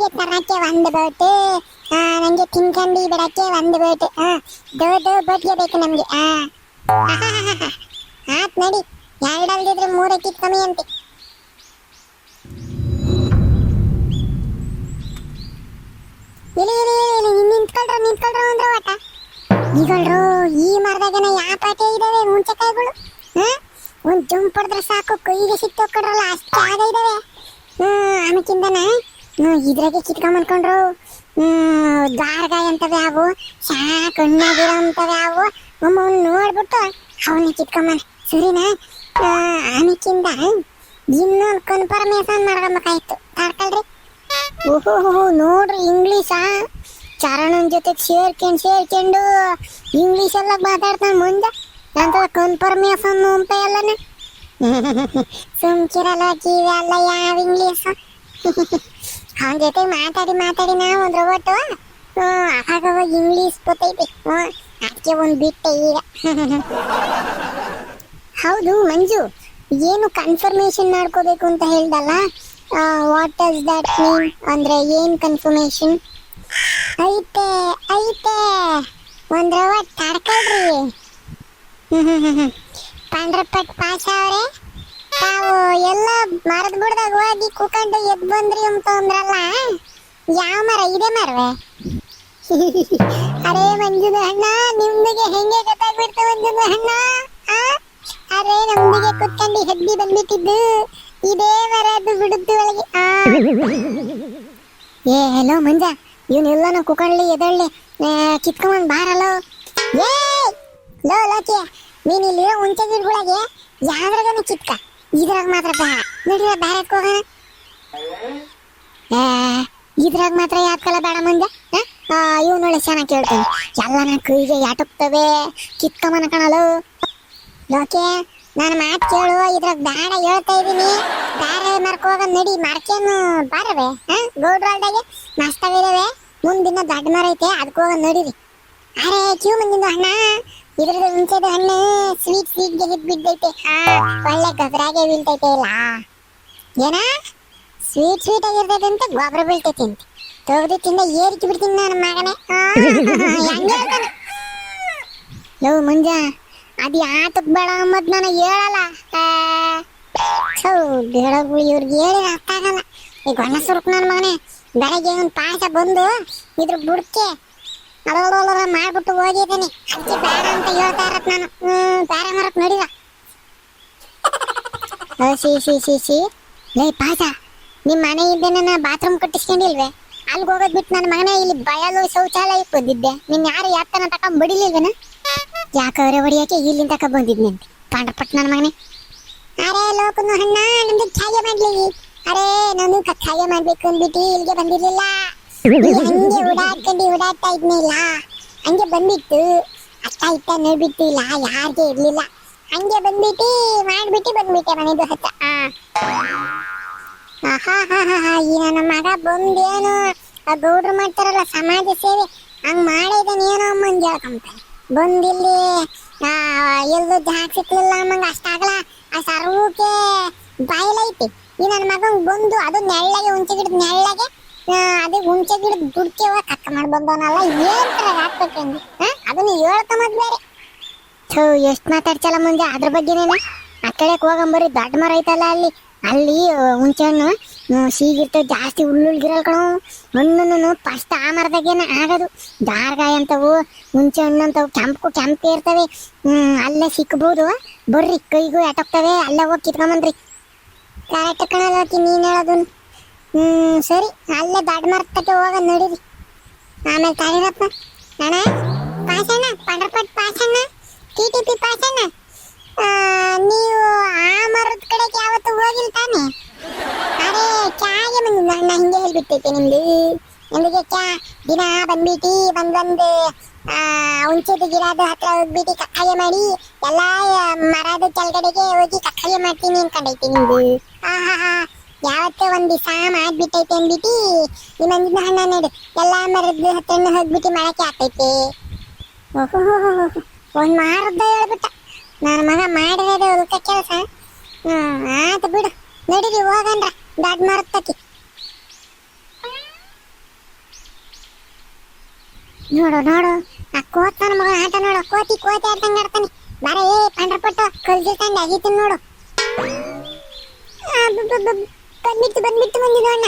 ನನಗೆ ತರಕ್ಕೆ ಒಂದು ಬೋಟ್, ನನಗೆ ತಿನ್ಕಂಡು ಬಿಡಕ್ಕೆ ಒಂದು ಬೋಟ್. ದೋ ಬೋಟ್ಗೆ ಬೇಕು ನಮ್ಗೆ. ಆತ್ ನಡಿ, ಎರಡಲ್ದಿದ್ರೆ ಮೂರಕ್ಕೆ ಕಮ್ಮಿ ಅಂತೆ. ನಿಂತ್ಕೊಳ್ರ ಅಂದ್ರೆ ಓಟ ಈಗಳ್ರು. ಈ ಮರದಾಗನ ಯಾವ ಪಾಟೆ ಇದಾವೆ ಹುಂಚೆಕಾಯಿಗಳು. ಒಂದ್ ಜಂಪ್ ಹೊಡೆದ್ರೆ ಸಾಕು ಕೈಗೆ ಸಿಕ್ತೋಗ್ಕೊಡ್ರಲ್ಲ, ಅಷ್ಟು ಜಾಗ ಇದಾವೆ. ಆಮೇಕಿಂದನ ಇದ್ರಾಗೆ ಕಿತ್ಕೊಂಬನ್ಕೊಂಡ್ರು. ಗಾರ್ಗಾಯ ಅಂತವೆ ಅವು, ಕಣ್ಣಾಗಿರೋ ಅಂತವೆ ಅವು. ಒಮ್ಮವ್ನು ನೋಡ್ಬಿಟ್ಟು ಅವನ್ನ ಕಿತ್ಕೊಂಬನ ಸರಿನಾ. ಆಮೇಕಿಂದ ಇನ್ನೊಂದು ಕನ್ಫರ್ಮೇಶನ್ ಮಾಡ್ಕೊಬೇಕಾಯ್ತು. ತಾಡ್ಕಳ್ರಿ. ಓಹೋ ನೋಡ್ರಿ, ಇಂಗ್ಲೀಷಾ ಚರಣನ್ ಜೊತೆ ಸೇರ್ಕೊಂಡು ಇಂಗ್ಲೀಷ್ ಎಲ್ಲ ಮಾತಾಡ್ತಾನೆ ಮುಂದೆ. ಅಂತ ಕನ್ಫರ್ಮೇಶನ್ ಅಂತ ಎಲ್ಲನ ಸುಮ್ಕಿರಲ್ಲ ಕಿವಿ ಅಲ್ಲ ಯಾವ ಇಂಗ್ಲೀಷ್. ಅವನ ಜೊತೆ ಮಾತಾಡಿ ನಾವು ಒಂದು ಒಟ್ಟು ಆಗಾಗ ಇಂಗ್ಲೀಷ್ ಗೊತ್ತೈತಿ. ಅದಕ್ಕೆ ಒಂದು ಬಿಟ್ಟೆ ಈಗ. ಹೌದು ಮಂಜು, ಏನು ಕನ್ಫರ್ಮೇಶನ್ ಮಾಡ್ಕೋಬೇಕು ಅಂತ ಹೇಳ್ದಲ್ಲ, ವಾಟ್ ಡಸ್ ದಟ್ ಮೀನ್? ಅಂದ್ರೆ ಏನ್ ಕನ್ಫರ್ಮೇಶನ್? ಐತೆ ಒಂದ್ ರವ ತಡ್ಕೊಳ್ರಿ. ಪಂಡ್ರಪಟ್ ಪಾಸ್ ಅವ್ರೆ, ತಾವು ಎಲ್ಲ ಮರದ ಬುಡದಾಗ ಹೋಗಿ ಕೂಕೊಂಡು ಎದ್ ಬಂದ್ರಿ ಅಂತ ಅಂದ್ರಲ್ಲ, ಯಾವ ಮರ ಇದೆ ಮರವೇ? ಅರೇ ಮಂಜುನ ಅಣ್ಣ, ನಿಮ್ದಿಗೆ ಹೆಂಗೆ ಗೊತ್ತಾಗ್ಬಿಡ್ತು ಮಂಜುನ ಅಣ್ಣ? ಅರೇ ನಮ್ದಿಗೆ ಕುತ್ಕೊಂಡು ಹೆಗ್ಗಿ ಬಂದ್ಬಿಟ್ಟಿದ್ದು ಇದೇ ಮರದ್ದು ಬಿಡುತ್ತು ಒಳಗೆ. ಹಲೋ ಮಂಜ, ಇವನೆಲ್ಲನೂ ಕುಕಳ್ಳಿ ಎದಳ್ಳಿ ಕಿತ್ಕೊಂಡ್ ಬಾರಲ್ಲೋ. ಲೋ ಲೋಕಿ, ನೀನ್ ಇಲ್ಲಿರೋ ಹುಂಚೆ ಗಿಡಗಳಿಗೆ ಯಾವ್ದ್ರಾಗನು ಕಿತ್ಕ, ಇದ್ರಾಗ ಮಾತ್ರ ಬೇಡ. ನಡಿರ ಬೇರೆ ಹೋಗೋಣ. ಇದ್ರಾಗ ಮಾತ್ರ ಯಾಕಲ್ಲ ಬೇಡ ಮಂಜ? ಇವನೊಳ್ಳೆ ಚೆನ್ನಾಗಿ ಕೇಳ್ತಾನೆ. ಎಲ್ಲ ನನ್ನ ಕೈಗೆ ಯಾಟುಕ್ತವೆ, ಕಿತ್ಕೊಂಬನ ಕಣಲು. ಲೋಕೆ, ನಾನು ಮಾತು ಕೇಳು, ಇದ್ರಾಗ ಬೇಡ ಹೇಳ್ತಾ ಇದ್ದೀನಿ. ಬೇರೆ ಮರ್ಕ ಹೋಗೋದು ನಡಿ. ಮರ್ಕೇನು ಬಾರವೆ ಗೌಡ್ರಲ್ದಾಗೆ ಮಸ್ತಾಗಿದಾವೆ. ಮುಂದಿನ ದೊಡ್ಡ ಮರ ಐತೆ, ಅದಕ್ಕೆ ಹೋಗೋದು ನಡೀರಿ. ಅರೆ ಕ್ಯೂ ಮಂದಿದ್ದು ಅಣ್ಣ, ಇದ್ರದ್ದು ಹುಂಚೆದು ಹಣ್ಣು ಸ್ವೀಟ್ಗೆ ಹಿಟ್ ಬಿದ್ದೈತೆ. ಒಳ್ಳೆ ಗೊಬ್ಬರಾಗೆ ಬೀಳ್ತೈತೆ. ಇಲ್ಲ ಏನ ಸ್ವೀಟ್ ಆಗಿರ್ತೈತೆ ಅಂತ ಗೊಬ್ಬರ ಬೀಳ್ತೈತೆ ಅಂತ ತೆಗೆದು ತಿಂದ ಏರಿಕೆ ಬಿಡ್ತೀನಿ ನನ್ನ ಮಗನೇ. ಲವ್ ಮಂಜ, ಅದು ಯಾತಕ್ ಬೇಡ ಅಂಬದ್ ನನಗೆ ಹೇಳಲ್ಲ. ಬೇಡಗಳು ಇವ್ರಿಗೆ ಹೇಳಿ ಅರ್ಥ ಆಗಲ್ಲ. ಈಗ ಹೊಣ್ಣ ಸುರುಕ್ ನನ್ನ ಮಗನೇ, ಬೆಳಗ್ಗೆ ಒಂದು ಪಾಯಸ ಬಂದು ಇದ್ರ ಬುಡಕ್ಕೆ ಅಲೋಲ ಮಾಡ್ಬಿಟ್ಟು ಹೋಗಿದ್ದೀನಿ. ಅದಕ್ಕೆ ಬೇಡ ಅಂತ ಹೇಳ್ತಾ ಇರತ್ ನಾನು. ಬೇರೆ ಮರಕ್ ನಡಿವ. ಸಿ ಲೇ ಪಾಯಸ, ನಿಮ್ಮ ಮನೆ ಇದ್ದೇನ ಬಾತ್ರೂಮ್ ಕಟ್ಟಿಸ್ಕೊಂಡಿಲ್ವೇ? ಅಲ್ಲಿಗೆ ಹೋಗೋದ್ ಬಿಟ್ಟು ನನ್ನ ಮಗನೇ ಇಲ್ಲಿ ಬಯಲು ಶೌಚಾಲಯಕ್ಕೆ ಬಂದಿದ್ದೆ. ನಿನ್ ಯಾರು ಯಾತನ ತಕೊಂಡ್ ಬಡಿಲಿಲ್ವೇನ? ಯಾಕವ್ರೆ ಹೊಡಿಯಕ್ಕೆ ಇಲ್ಲಿಂದ ತಕ ಬಂದಿದ್ನಿ ಅಂತ ಪಾಂಡ್ರಪಟ್ ನನ್ನ ಮಗನೇ. ಅರೆ ಲೋಕನು ಅಣ್ಣ, ನಮ್ದು ಛಾಯೆ ಮಾಡ್ಲಿ. ಅರೆ ನಾನು ಛಾಯೆ ಮಾಡ್ಬೇಕು ಅಂದ್ಬಿಟ್ಟು ಇಲ್ಲಿಗೆ ಬಂದಿರ್ಲಿಲ್ಲ. ಹಂಗೆ ಓಡಾಡ್ತಾ ಇದ್ನಿಲ್ಲ, ಹಂಗೆ ಬಂದ್ಬಿಟ್ಟು ಅತ್ತ ಇತ್ತ ನೋಡ್ಬಿಟ್ಟು ಇಲ್ಲ ಯಾರಿಗೆ ಇರ್ಲಿಲ್ಲ. ಹಂಗೆ ಬಂದ್ಬಿಟ್ಟು ಬಂದ್ಬಿಟ್ಟೆ ಮನೆದು ಹತ್ತ. ಈ ನನ್ನ ಮಗ ಬಂದೇನು ಗೌಡ್ರು ಮಾಡ್ತಾರಲ್ಲ ಸಮಾಜ ಸೇವೆ, ಹಂಗ್ ಮಾಡಿದನೇನೋ ಅಮ್ಮಂಗೆ ಹೇಳ್ಕೊಂತಾನೆ. ಬಂದಿಲ್ಲಿ ಎಲ್ಲೂ ಜಾಗ ಸಿಕ್ಲಿಲ್ಲ ಅಮ್ಮಂಗ ಅಷ್ಟಾಗಲ್ಲ. ಆ ಸರ್ವಕ್ಕೆ ಬಾಯಲೈತಿ. ಈ ನನ್ನ ಮಗಂಗ್ ಬಂದು ಅದು ನೆಳ್ಳಗೆ ಹುಂಚೆ ಗಿಡದ ನೆಳ್ಳಗೆ ಅದೇ ಹುಂಚೆ ಗಿಡದ ದುಡ್ಕೆ ಹೋಗಿ ಕಕ್ಕ ಮಾಡಿ ಬಂದವನಲ್ಲ. ಏನ್ ತರ ಹಾಕ್ಬೇಕಂದ್ರೆ ಅದನ್ನ ಹೇಳ್ಕೊಂಬದ್ ಬೇರೆ. ಎಷ್ಟು ಮಾತಾಡ್ಸಲ್ಲ ಮುಂದೆ ಅದ್ರ ಬಗ್ಗೆನೇನ. ಆ ಕಡೆಗೆ ಹೋಗಂಬರಿ ದೊಡ್ಡ ಮರ ಐತಲ್ಲ, ಅಲ್ಲಿ ಹುಂಚೆ ಹಣ್ಣು ಸೀಗಿರ್ತವೆ, ಜಾಸ್ತಿ ಉಳ್ಳುಳ್ಗಿರಲ್ ಕಣೋ. ಹಣ್ಣು ಫಸ್ಟ್ ಆ ಮರದಾಗೇನ ಆಗೋದು. ದಾರ್ಗಾಯ ಅಂತವು, ಹುಂಚೆ ಹಣ್ಣು ಅಂತವು ಕೆಂಪು ಇರ್ತವೆ. ಅಲ್ಲೇ ಸಿಕ್ಬೋದು. ಬರ್ರಿ, ಕೈಗೂ ಎಟೋಗ್ತವೆ, ಅಲ್ಲೇ ಹೋಗಿ ಕಿತ್ಕೊಂಬಂದ್ರಿ. ಕರೆಕ್ಟ್ ಕಣೋತಿ ನೀನು ಹೇಳೋದು. ಸರಿ, ಅಲ್ಲೇ ದೊಡ್ಡ ಮರಕ್ಕೆ ಹೋಗೋದು ನಡೀರಿ. ಆಮೇಲೆ ತಾಳಿರಪ್ಪ ಅಣ್ಣ, ಪಾಸಣ್ಣ, ಪಂಡ್ರಪಟ್ ಪಾಸಣ್ಣ, TTP ಪಾಸಣ್ಣ, ನೀವು ಆ ಮರದ ಕಡೆಗೆ ಯಾವತ್ತು ಹೋಗಿಲ್ಲ ತಾನೆ? ಅರೆ ಚಾಗೆ ಬಂದಿದ್ದ ಅಣ್ಣ, ಹಿಂಗೆ ಹೇಳ್ಬಿಟ್ಟೈತೆ ನಿಮ್ದು. ನಿಮಗೆ ದಿನ ಬಂದ್ಬಿಟ್ಟು ಬಂದು ಹುಂಚೆದು ಗಿಡದ ಹತ್ರ ಹೋಗ್ಬಿಟ್ಟು ಕಕ್ಕಾಯ ಮಾಡಿ ಎಲ್ಲ ಮರದ ಕೆಳಗಡೆಗೆ ಹೋಗಿ ಕಕ್ಕಾಯ ಮಾಡ್ತೀನಿ ಅನ್ಕೊಂಡೈತೆ ನಿಮ್ದು. ಯಾವತ್ತೇ ಒಂದ್ ದಿವಸ ಮಾಡ್ಬಿಟ್ಟೈತೆ ಅಂದ್ಬಿಟ್ಟು ನಿಮ್ಮಂದಿನ ಹಣ್ಣ ನೋಡು ಎಲ್ಲ ಮರದ ಹತ್ರ ಹೋಗ್ಬಿಟ್ಟು ಮಾಡಕ್ಕೆ ಆಗ್ತೈತೆ. ಓಹೋ, ಒಂದ್ ಮಾರದ್ದ ಹೇಳ್ಬಿಟ್ಟ ನನ್ನ ಮಗ ಮಾಡಿರೋದು ಉಲ್ಕ ಕೆಲಸ. ಆತ ಬಿಡು, ನಡೀರಿ ಹೋಗಂದ್ರ ದೊಡ್ಡ ಮರದ ತಕ್ಕಿ. ನೋಡು ನೋಡು ಆ ಕೋತ್ ನನ್ನ ಮಗ ಆಟ ನೋಡು, ಕೋತಿ ಕೋತಿ ಆಡ್ತಂಗ ಆಡ್ತಾನೆ. ಬಾರ ಏ ಪಂಡ್ರಪಟ್ಟು ಕಲ್ಜಿರ್ತಾಂಡೆ ಆಗೀತೀನಿ ನೋಡು. ಬಂದ್ಬಿಟ್ಟು ಬಂದಿದ್ದು ಅಣ್ಣ.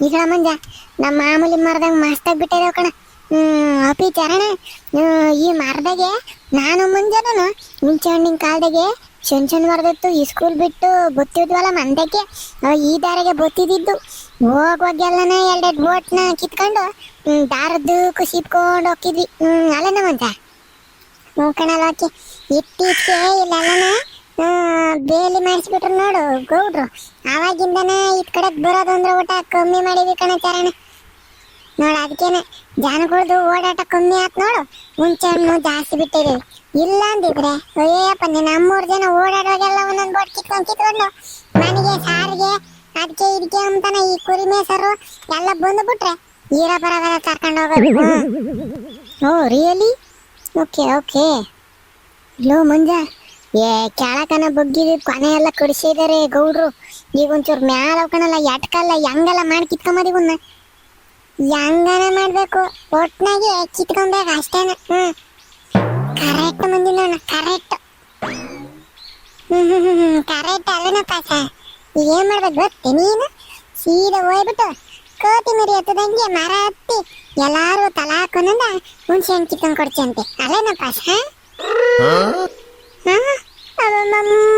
ಈಗ ಮಂಜ ನಮ್ಮ ಮಾಮೂಲಿ ಮರದಂಗ ಮಸ್ತಾಗಿ ಬಿಟ್ಟಿದ್ದೇವೆ ಕಣ. ಅಪಿ ಚರಣ, ಈ ಮರದಾಗೆ ನಾನು ಮುಂಜಾನ ಮುಂಚೆ ಹಣ್ಣಿನ ಕಾಲದಾಗೆ ಸಣ್ಣ ಮರದಿತ್ತು. ಈ ಸ್ಕೂಲ್ ಬಿಟ್ಟು ಬತ್ತಿದ್ವಲ್ಲ ಮಂದಕ್ಕೆ, ಈ ದಾರಿಗೆ ಬತ್ತಿದ್ದು. ಹೋಗುವಾಗೆಲ್ಲನ ಎರಡೆರಡು ಬೋಟ್ನ ಕಿತ್ಕೊಂಡು ದಾರದ್ದಕ್ಕೂ ಸಿಪ್ಕೊಂಡು ಹೋಗಿದ್ವಿ. ಅಲ್ಲನ ಮಂಜ ಕಣಲ್ಲ ಹಾಕಿ ಇತ್ತೀಚೆಗೆ ಇಲ್ಲೆಲ್ಲನ ಬೇಲಿ ಮಾಡಿಸ್ಬಿಟ್ರು ನೋಡು ಗೌಡ್ರು. ಆವಾಗಿಂದನ ಇತ್ ಕಡೆಗೆ ಬರೋದು ಅಂದ್ರೆ ಊಟ ಕಮ್ಮಿ ಮಾಡಿದ್ವಿ ಕಣ ಚರಣ. ನೋಡು ಅದಕ್ಕೇನೆ ಜನಗಳದು ಓಡಾಟ ಕಮ್ಮಿ ಆತ್ ನೋಡು. ಮುಂಚೆ ಹಣ್ಣು ಜಾಸ್ತಿ ಬಿಟ್ಟಿದ್ದೀವಿ. ಇಲ್ಲ ಅಂದಿದ್ರೆ ಅಯ್ಯಪ್ಪ ನಮ್ಮೂರು ಜನ ಓಡಾಡುವಾಗೆಲ್ಲ ಒಂದೊಂದು ಬೋಟ್ ಕಿತ್ಕೊಂಡು ಮನೆಗೆ ಸಾರಿಗೆ ಅದಕ್ಕೆ ಇದಕ್ಕೆ ಅಂತಾನೆ ಈ ಕುರಿ ಮೇಸರು ಎಲ್ಲ ಬಂದುಬಿಟ್ರೆ ಈರ ಬರಗಾಲ ಕರ್ಕೊಂಡು ಹೋಗೋದು. Oh really? Okay okay. ಲೋ ಮಂಜ, ಕೆಳಕನ ಬಗ್ಗಿದ ಕೊನೆ ಎಲ್ಲ ಕಡಿಸಿದಾರೆ ಗೌಡ್ರು. ಈಗ ಒಂಚೂರು ಮ್ಯಾಲ ಹೋಗ್ಕಣಲ್ಲ ಎಟ್ಕಲ್ಲ ಹೆಂಗೆಲ್ಲ ಮಾಡಿ ಕಿತ್ಕೊಂಬದಿವನ್ನ. ಹೆಂಗನ ಮಾಡ್ಬೇಕು ಒಟ್ನಾಗೆ ಕಿತ್ಕೊಬೇಕು ಅಷ್ಟೇನ. ಕರೆಕ್ಟ್ ಮಂದಿನ ಕರೆಕ್ಟ್. ಕರೆಕ್ಟ್ ಅಲ್ಲನ ಪಾಸ. ಈಗ ಏನ್ ಮಾಡ್ಬೇಕು ಗೊತ್ತೇ ನೀನು? ಸೀದಾ ಹೋಗ್ಬಿಟ್ಟು ಕೋತಿ ಮರಿ ಹತ್ತದಂಗೆ ಮರ ಹತ್ತಿ ಎಲ್ಲಾರು ತಲಾ ಹಾಕೊಂಡ ಹುಣ್ಸೆ ಹಣ್ಣು ಕಿತ್ಕೊಂಡ್ ಕೊಡ್ಚಂತೆ. ಅಲ್ಲೇನ ಪಾಸ?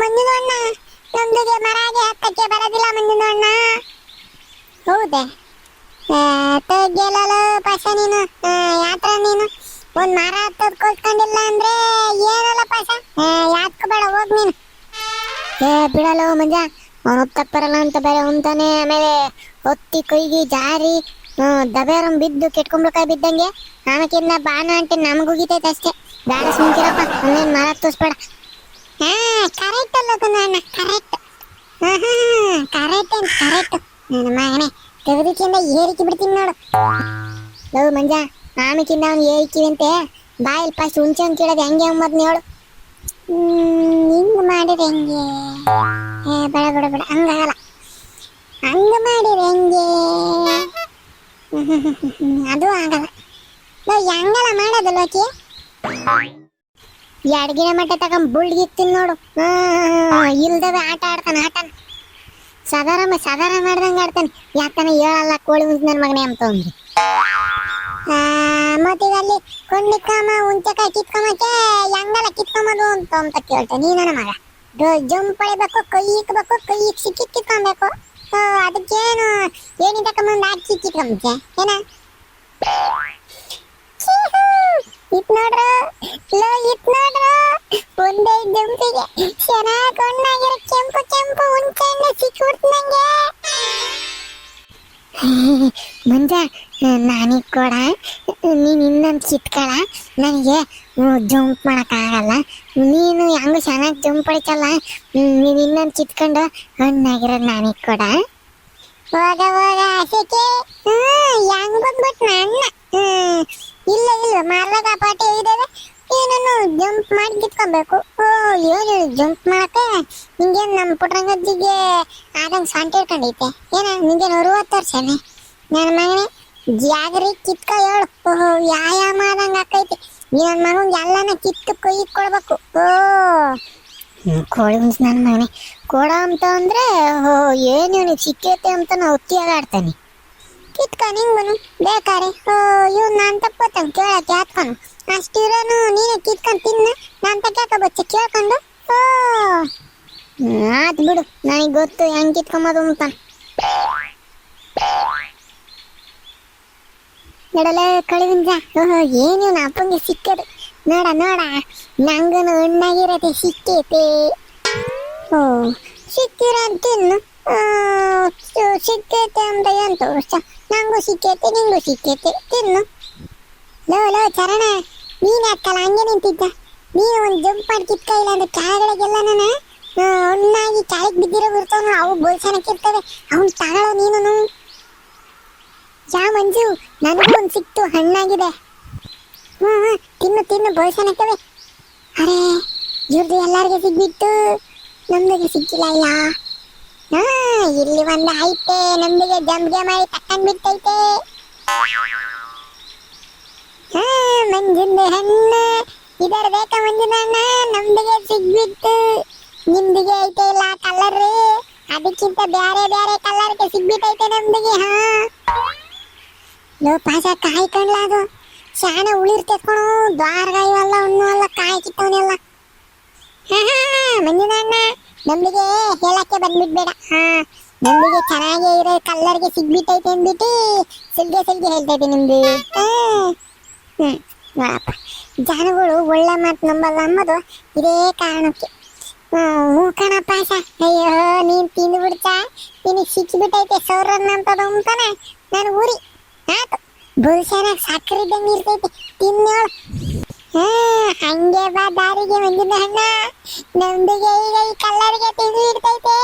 ಮಂಜುನ ಅಣ್ಣ ನಮ್ದಿಗೆ ಮರಾಗೆ ಹತ್ತಕ್ಕೆ ಬರೋದಿಲ್ಲ ಮಂಜುನ ಅಣ್ಣ. ಹೌದೇ? ತೆಗೆಯಲ್ಲ ಪಾಸ ನೀನು. ಯಾತ್ರ ನೀನು ಒಂದ್ ಮರ ಹತ್ತದ್ ಕೊಲ್ತ್ಕೊಂಡಿಲ್ಲ ಅಂದ್ರೆ ಏನಲ್ಲ ಪಾಸ. ಯಾಕೆ ಬೇಡ ಹೋಗ್ ನೀನು. ಬಿಡಲ್ಲ ಮಂಜ, ಅವನು ಹೊತ್ತಕ್ ಬರಲ್ಲ ಅಂತ ಬೇರೆ ಅಂತಾನೆ. ಆಮೇಲೆ ಹೊತ್ತಿ ಕೈಗೆ ಜಾರಿ ದಬೇರಂ ಬಿದ್ದು ಕೆಟ್ಕೊಂಬಳಕಾಯಿ ಬಿದ್ದಂಗೆ. ಆಮೇಕಿನ್ನ ಬಾನ ಅಂಟೆ ನಮಗುಗಿತೈತೆ ಅಷ್ಟೇ. ಬೇಡ ಸುಮ್ಕಿರಪ್ಪ, ಹಂಗೇನ್ ಮರ ತೋರಿಸ್ಬೇಡ. ಕರೆಕ್ಟ್ ಅಲ್ಲ ಅಣ್ಣ, ಕರೆಕ್ಟ್. ಕರೆಕ್ಟ್ ಏನ್ ಕರೆಕ್ಟ್. ನನ್ನ ಮಗನೇ ತೆಗೆದಕ್ಕಿಂದ ಏರಿಕೆ ಬಿಡ್ತೀನಿ ನೋಡು. ಲವ್ ಮಂಜ, ಆಮೇಕಿಂದ ಅವ್ನು ಏರಿಕೆವಂತೆ ಬಾಯಲ್ಲಿ ಫಸ್ಟ್ ಹುಂಚೆ ಅಂತ ಕೇಳೋದು ಹೆಂಗೆ ಅಂಬದ್ನ ಹೇಳು. ಹಿಂಗ್ ಮಾಡಿದ್ರೆ ಹೆಂಗೆ? ಬೇಡ ಬೇಡ ಬೇಡ, ಹಂಗಾಗಲ್ಲ. ಹಂಗ ಮಾಡಿದ್ರೆ ಹೆಂಗೆ? ಅದು ಆಗಲ್ಲ. ನಾವು ಹೆಂಗಲ್ಲ ಮಾಡೋದು ಲೋಕಿ. ಎಡ್ಗಿನ ಮಟ್ಟ ತಗೊಂಡ್ ಬುಳ್ಗಿಕ್ತೀನಿ ನೋಡು. ಇಲ್ದವೆ ಆಟ ಆಡ್ತಾನೆ ಆಟನ. ಸಾಧಾರಣ ಮಾಡ್ದಂಗೆ ಆಡ್ತಾನೆ. ಯಾಕನ ಹೇಳಲ್ಲ ಕೋಳಿ ಹುಂಚ್ ನನ್ನ ಮಗನೇ ಅಂತ ಅಂದ್ರಿ. ಮತ್ತೀಗ ಅಲ್ಲಿ ಕೊಂಡಿಕ್ಕಮ್ಮ ಹುಂಚಕಾಯಿ ಕಿತ್ಕೊಂಬಕ್ಕೆ ಹೆಂಗಲ್ಲ ಕಿತ್ಕೊಂಬದು ಅಂತ ಕೇಳ್ತಾನೆ. ನೀ ನನ್ನ ಮಗ ಜಂಪ್ ಹೊಡಿಬೇಕು, ಕೈ ಇಕ್ಬೇಕು, ಕೈ ಸಿಕ್ಕಿ ಕಿತ್ಕೊಬೇಕು. ಅದಕ್ಕೇನು ಏನಿ ತಕೊಂಬಂದು ಹಾಕಿ ಕಿತ್ಕೊಂಬಕ್ಕೆ ಏನ? ಇಟ್ ನೋಡ್ರು ಇಟ್ ನೋಡ್ರು, ಒಂದೇ ಜಂಪಿಗೆ ಚೆನ್ನಾಗಿ ಒಣ್ಣಾಗಿರೋ ಕೆಂಪು ಕೆಂಪು ಹುಂಚೆಣ್ಣೆ ಸಿಕ್ಕಿಬಿಡ್ತು ಮಂಜ. ನಾನೀಗ ಕೊಡ, ನೀನು ಇನ್ನೊಂದು ಕಿತ್ಕೊಳ. ನನಗೆ ಜಂಪ್ ಮಾಡೋಕ್ಕಾಗಲ್ಲ. ನೀನು ಹೆಂಗ ಚೆನ್ನಾಗಿ ಜಂಪ್ ಹೊಡಿತಲ್ಲ, ನೀನು ಇನ್ನೊಂದು ಕಿತ್ಕೊಂಡು ಹಣ್ಣಾಗಿರೋದು ನಾನೀಗ ಕೊಡ. ಹೋಗ ಹೋಗ ಆಸೆಕೆ ಹೆಂಗ್ ಬಂದ್ಬಿಟ್ಟು ನನ್ನ. ಇಲ್ಲ ಮಾರ್ವಾಗ ಪಾಟಿ ಇದ್ದಾವೆ, ಏನನ್ನು ಜಂಪ್ ಮಾಡಿ ಕಿತ್ಕೊಬೇಕು. ಏನು ಜಂಪ್ ಮಾಡಕ್ಕೆ ನಿಂಗೇನು ನಮ್ಮ ಪುಟ್ರಂಗಜ್ಜಿಗೆ ಆದಂಗೆ ಸೊಂಟ ಹಿಡ್ಕೊಂಡೈತೆ ಏನ? ನಿಂಗೇನು 60 ವರ್ಷನೇ ನನ್ನ ಮಗನೇ? ಜಾಗರಿ ಕಿತ್ಕ ಹೇಳು. ವ್ಯಾಯಾಮ ಆದಂಗೆ ಆಕೈತಿ. ನನ್ನ ಮಗಂಗೆ ಎಲ್ಲನ ಕಿತ್ತು ಕೈ ಕೊಡ್ಬೇಕು. ಕೋಳಿ ಹುಂಚ್ ನನ್ನ ಮಗನೇ ಕೊಡ ಅಂತ ಅಂದ್ರೆ ಏನು ಇವನಿಗೆ ಸಿಕ್ಕೈತೆ ಅಂತ ನಾವು ಹೊತ್ತಿಯಾಗ ಆಡ್ತಾನೆ. ಕಿತ್ಕ ನಿಂಗನು ಬೇಕಾರೆ. ಇವ್ ನಾನು ತಪ್ಪತ್ತಂಗೆ ಕೇಳಕ್ಕೆ ಹಾತ್ಕೊನು ಅಷ್ಟಿರೋನು ನೀನೇ ಕಿತ್ಕೊಂಡು ತಿನ್ನ. ನಾನು ತಗ್ಯಾಕ ಬಚ್ಚ ಕೇಳ್ಕೊಂಡು. ಆತ್ ಬಿಡು, ನನಗೆ ಗೊತ್ತು ಹೆಂಗೆ ಕಿತ್ಕೊಂಬೋದು ಅಂತ. ನೋಡಲ್ಲ ಕಳಿವಿಂಜ, ಏನು ಇವ್ನ ಅಪ್ಪಂಗೆ ಸಿಕ್ಕದು. ನೋಡ ನಂಗನು ಹಣ್ಣಾಗಿರತ್ತೆ ಸಿಕ್ಕೈತೆ. ಸಿಕ್ಕಿರ ತಿನ್ನು. ಸಿಕ್ಕೈತೆ ಅಂತ ಏನು ತೋರ್ಸ. ನಂಗೂ ಸಿಕ್ಕೈತೆ ನಿಂಗೂ ಸಿಕ್ಕೈತೆ, ತಿನ್ನು. ಲೋ ಚರಣ, ನೀನು ಯಾಕಲ್ಲ ಹಂಗೆ ನಿಂತಿದ್ದ? ನೀನು ಒಂದು ಜಂಪ್ ಮಾಡಿ ಕಿತ್ಕ, ಇಲ್ಲ ಅಂದ್ರೆ ಕೆಳಗಡೆಗೆಲ್ಲ ನಾನು ಹಣ್ಣಾಗಿ ಕೆಳಗೆ ಬಿದ್ದಿರೋ ಇರ್ತಾವ, ಅವು ಬೋಳ್ಸನಕ್ಕಿರ್ತವೆ. ಅವ್ನು ತಗೊಳ್ಳೋ ನೀನು. ಯಾ ಮಂಜು, ನನಗೂ ಒಂದು ಸಿಕ್ತು, ಹಣ್ಣಾಗಿದೆ. ತಿನ್ನು ಬೋಳ್ಸನಕ್ಕವೆ. ಅರೇ ಇವ್ರದ್ದು ಎಲ್ಲರಿಗೆ ಸಿಗ್ಬಿಟ್ಟು ನಮ್ದಿಗೆ ಸಿಕ್ಕಿಲ್ಲ. ಇಲ್ಲ ಹಾ ಇಲ್ಲಿ ಒಂದು ಐತೆ ನಮ್ದಿಗೆ ಜಂಬ್ಗೆ ಮಾಡಿ ತಕೊಂಡ್ ಬಿಟ್ಟೈತೆ. ಹಾ ಮಂಜಿನ ಹಣ್ಣು ಇದರ ಬೇಕ ಮಂಜಿನ ಹಣ್ಣ ನಮ್ದಿಗೆ ಸಿಗ್ಬಿಟ್ಟು. ನಿಮ್ದಿಗೆ ಐತೆ ಇಲ್ಲ ಕಲರ್, ಅದಕ್ಕಿಂತ ಬೇರೆ ಬೇರೆ ಕಲರ್ಗೆ ಸಿಗ್ಬಿಟ್ಟೈತೆ ನಮ್ದಿಗೆ. ಹಾ ಲೋ ಪಾಸ ಕಾಯಿ ಕಣ್ಲ ಅದು ಶಾಣ ಉಳಿರ್ತೇತ್ಕೊಣು ದ್ವಾರಗ ಇವೆಲ್ಲ ಉಣ್ಣು ಅಲ್ಲ ಕಾಯಿ ಕಿತ್ತವನೆಲ್ಲ. ಹಾ ಮಂಜಿನ ಅಣ್ಣ ನಮ್ದಿಗೆ ಹೇಳಕ್ಕೆ ಬಂದ್ಬಿಡ್ಬೇಡ. ಹಾ ನಮ್ದಿಗೆ ಚೆನ್ನಾಗಿ ಇರೋ ಕಲ್ಲರ್ಗೆ ಸಿಗ್ಬಿಟ್ಟೈತೆ ಅಂದ್ಬಿಟ್ಟು ಸಿಲ್ಗೆ ಹೇಳ್ತೈತೆ ನಿಮ್ದು. ನೋಡಪ್ಪ ಜನಗಳು ಒಳ್ಳೆ ಮಾತು ನಂಬಲ್ಲ ಅಂಬೋದು ಇದೇ ಕಾರಣಕ್ಕೆ. ಹ್ಞೂ ಕಣಪ್ಪ ಅಯ್ಯೋ ನೀನ್ ತಿಂದು ಬಿಡ್ತಾ ನಿನಗೆ ಸಿಕ್ಕಿಬಿಟ್ಟೈತೆ ಸೌರನ್ನ ಅಂತದ ಅಂತಾನೆ ನಾನು ಊರಿ ಆತು ಬಹುಶಃ ಸಕ್ಕರೆ ಇದ್ದಂಗೆ ಇರ್ತೈತೆ ತಿನ್ನೋಳು. ಹಂಗೆ ಬಾ ದಾರಿಗೆ ಮಂಜಿನ ಹಣ್ಣ ನಮ್ದಿಗೆ ಈಗ ಈ ಕಲ್ಲರಿಗೆ ತಿಂದು ಇಡ್ತೈತೆ.